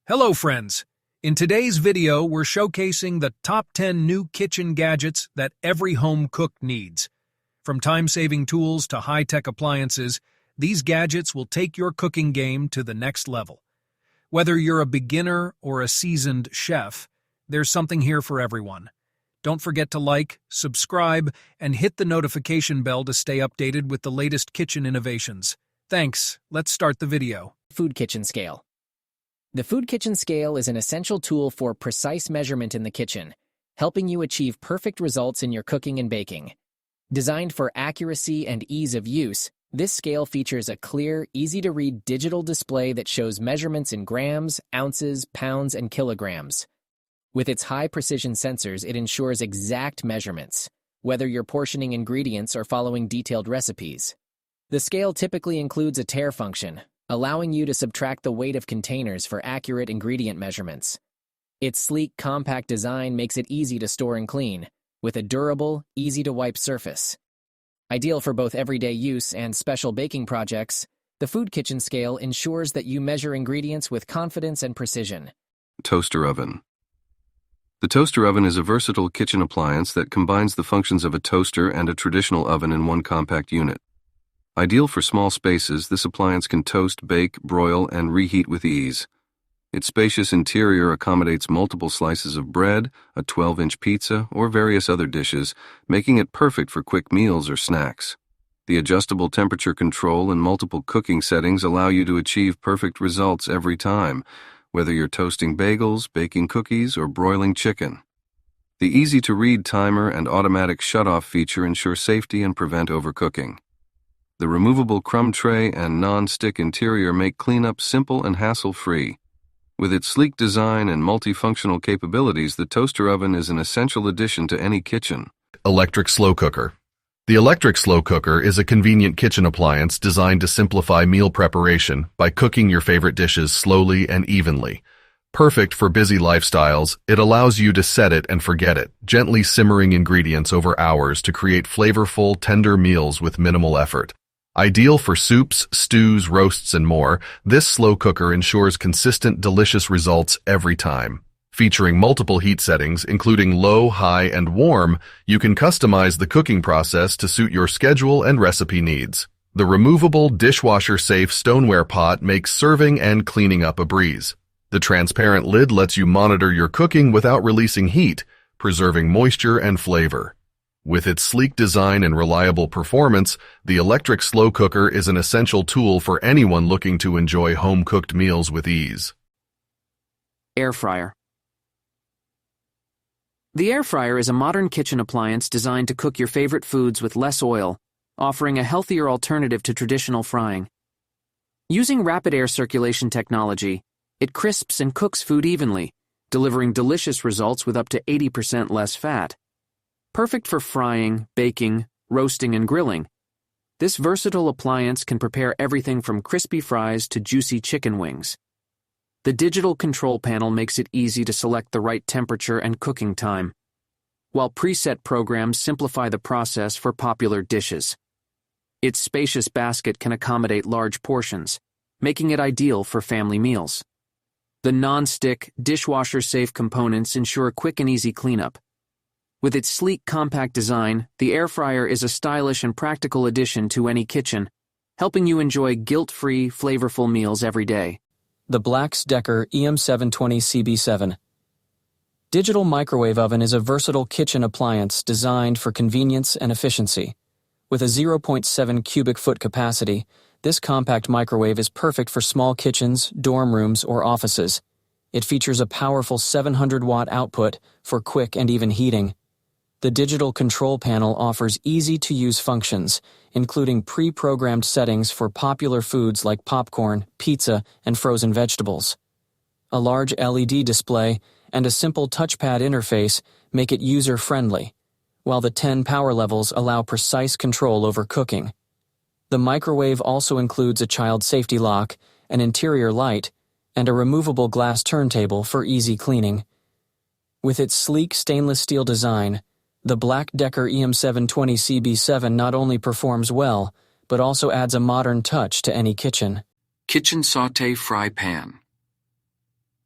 Hello friends! In today's video, we're showcasing the top 10 new kitchen gadgets that every home cook needs. From time-saving tools to high-tech appliances, these gadgets will take your cooking game to the next level. Whether you're a beginner or a seasoned chef, there's something here for everyone. Don't forget to like, subscribe, and hit the notification bell to stay updated with the latest kitchen innovations. Thanks, let's start the video. Food kitchen scale. The food kitchen scale is an essential tool for precise measurement in the kitchen, helping you achieve perfect results in your cooking and baking. Designed for accuracy and ease of use, this scale features a clear, easy-to-read digital display that shows measurements in grams, ounces, pounds, and kilograms. With its high-precision sensors, it ensures exact measurements, whether you're portioning ingredients or following detailed recipes. The scale typically includes a tare function, allowing you to subtract the weight of containers for accurate ingredient measurements. Its sleek, compact design makes it easy to store and clean, with a durable, easy-to-wipe surface. Ideal for both everyday use and special baking projects, the food kitchen scale ensures that you measure ingredients with confidence and precision. Toaster oven. The toaster oven is a versatile kitchen appliance that combines the functions of a toaster and a traditional oven in one compact unit. Ideal for small spaces, this appliance can toast, bake, broil, and reheat with ease. Its spacious interior accommodates multiple slices of bread, a 12-inch pizza, or various other dishes, making it perfect for quick meals or snacks. The adjustable temperature control and multiple cooking settings allow you to achieve perfect results every time, whether you're toasting bagels, baking cookies, or broiling chicken. The easy-to-read timer and automatic shut-off feature ensure safety and prevent overcooking. The removable crumb tray and non-stick interior make cleanup simple and hassle-free. With its sleek design and multifunctional capabilities, the toaster oven is an essential addition to any kitchen. Electric slow cooker. The electric slow cooker is a convenient kitchen appliance designed to simplify meal preparation by cooking your favorite dishes slowly and evenly. Perfect for busy lifestyles, it allows you to set it and forget it, gently simmering ingredients over hours to create flavorful, tender meals with minimal effort. Ideal for soups, stews, roasts, and more, this slow cooker ensures consistent, delicious results every time. Featuring multiple heat settings, including low, high, and warm, you can customize the cooking process to suit your schedule and recipe needs. The removable, dishwasher-safe stoneware pot makes serving and cleaning up a breeze. The transparent lid lets you monitor your cooking without releasing heat, preserving moisture and flavor. With its sleek design and reliable performance, the electric slow cooker is an essential tool for anyone looking to enjoy home-cooked meals with ease. Air fryer. The air fryer is a modern kitchen appliance designed to cook your favorite foods with less oil, offering a healthier alternative to traditional frying. Using rapid air circulation technology, it crisps and cooks food evenly, delivering delicious results with up to 80% less fat. Perfect for frying, baking, roasting, and grilling, this versatile appliance can prepare everything from crispy fries to juicy chicken wings. The digital control panel makes it easy to select the right temperature and cooking time, while preset programs simplify the process for popular dishes. Its spacious basket can accommodate large portions, making it ideal for family meals. The non-stick, dishwasher-safe components ensure quick and easy cleanup. With its sleek, compact design, the air fryer is a stylish and practical addition to any kitchen, helping you enjoy guilt-free, flavorful meals every day. The Black-Decker EM720CB7. Digital microwave oven is a versatile kitchen appliance designed for convenience and efficiency. With a 0.7 cubic foot capacity, this compact microwave is perfect for small kitchens, dorm rooms, or offices. It features a powerful 700-watt output for quick and even heating. The digital control panel offers easy-to-use functions, including pre-programmed settings for popular foods like popcorn, pizza, and frozen vegetables. A large LED display and a simple touchpad interface make it user-friendly, while the 10 power levels allow precise control over cooking. The microwave also includes a child safety lock, an interior light, and a removable glass turntable for easy cleaning. With its sleek stainless steel design, the Black-Decker EM720CB7 not only performs well, but also adds a modern touch to any kitchen. Kitchen Sauté Fry Pan.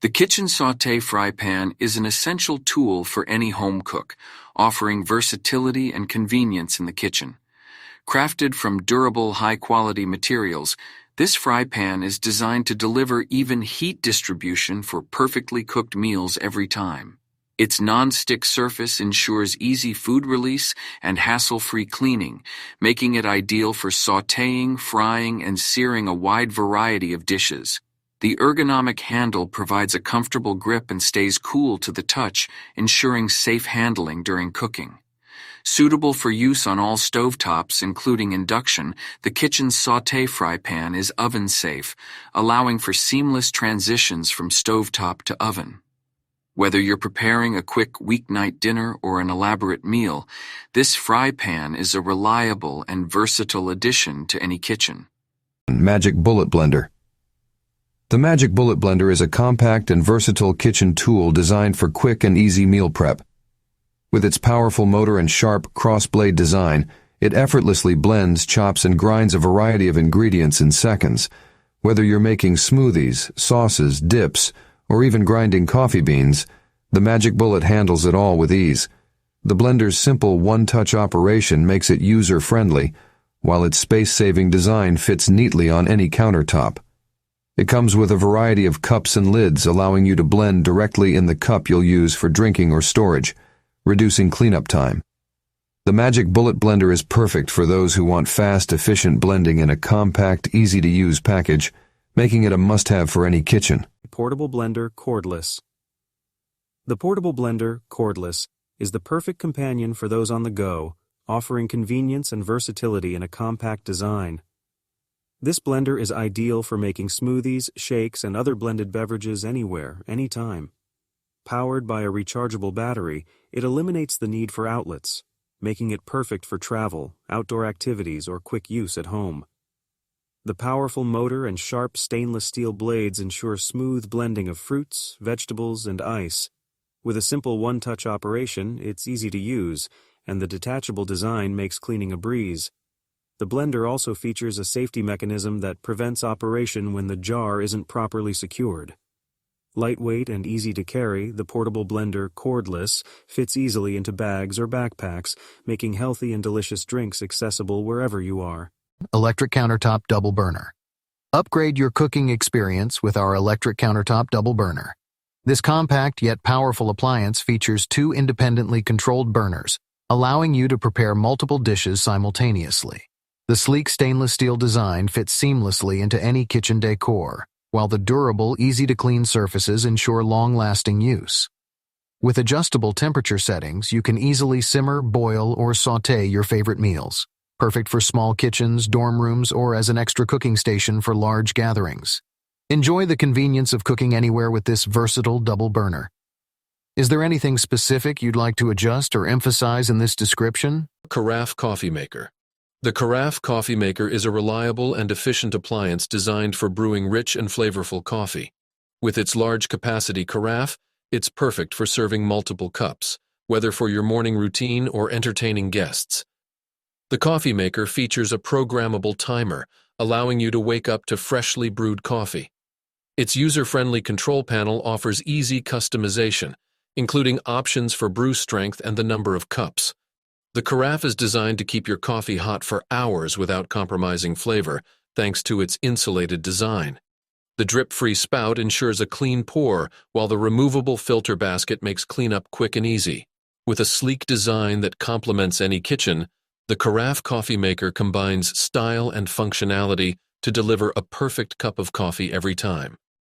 The kitchen Sauté Fry Pan is an essential tool for any home cook, offering versatility and convenience in the kitchen. Crafted from durable, high-quality materials, this fry pan is designed to deliver even heat distribution for perfectly cooked meals every time. Its non-stick surface ensures easy food release and hassle-free cleaning, making it ideal for sautéing, frying, and searing a wide variety of dishes. The ergonomic handle provides a comfortable grip and stays cool to the touch, ensuring safe handling during cooking. Suitable for use on all stovetops, including induction, the kitchen's sauté fry pan is oven-safe, allowing for seamless transitions from stovetop to oven. Whether you're preparing a quick weeknight dinner or an elaborate meal, this fry pan is a reliable and versatile addition to any kitchen. Magic Bullet Blender. The Magic Bullet Blender is a compact and versatile kitchen tool designed for quick and easy meal prep. With its powerful motor and sharp cross-blade design, it effortlessly blends, chops, and grinds a variety of ingredients in seconds. Whether you're making smoothies, sauces, dips, or even grinding coffee beans, the Magic Bullet handles it all with ease. The blender's simple one-touch operation makes it user-friendly, while its space-saving design fits neatly on any countertop. It comes with a variety of cups and lids, allowing you to blend directly in the cup you'll use for drinking or storage, reducing cleanup time. The Magic Bullet Blender is perfect for those who want fast, efficient blending in a compact, easy-to-use package, making it a must-have for any kitchen. Portable Blender Cordless. The Portable Blender Cordless is the perfect companion for those on the go, offering convenience and versatility in a compact design. This blender is ideal for making smoothies, shakes, and other blended beverages anywhere, anytime. Powered by a rechargeable battery, it eliminates the need for outlets, making it perfect for travel, outdoor activities, or quick use at home. The powerful motor and sharp stainless steel blades ensure smooth blending of fruits, vegetables, and ice. With a simple one-touch operation, it's easy to use, and the detachable design makes cleaning a breeze. The blender also features a safety mechanism that prevents operation when the jar isn't properly secured. Lightweight and easy to carry, the portable blender cordless fits easily into bags or backpacks, making healthy and delicious drinks accessible wherever you are. Electric countertop double burner. Upgrade your cooking experience with our electric countertop double burner. This compact yet powerful appliance features two independently controlled burners, allowing you to prepare multiple dishes simultaneously. The sleek stainless steel design fits seamlessly into any kitchen decor, while the durable, easy-to-clean surfaces ensure long-lasting use. With adjustable temperature settings, you can easily simmer, boil, or sauté your favorite meals. Perfect for small kitchens, dorm rooms, or as an extra cooking station for large gatherings. Enjoy the convenience of cooking anywhere with this versatile double burner. Is there anything specific you'd like to adjust or emphasize in this description? Carafe Coffee Maker. The Carafe Coffee Maker is a reliable and efficient appliance designed for brewing rich and flavorful coffee. With its large capacity carafe, it's perfect for serving multiple cups, whether for your morning routine or entertaining guests. The coffee maker features a programmable timer, allowing you to wake up to freshly brewed coffee. Its user-friendly control panel offers easy customization, including options for brew strength and the number of cups. The carafe is designed to keep your coffee hot for hours without compromising flavor, thanks to its insulated design. The drip-free spout ensures a clean pour, while the removable filter basket makes cleanup quick and easy. With a sleek design that complements any kitchen, the Carafe Coffee Maker combines style and functionality to deliver a perfect cup of coffee every time.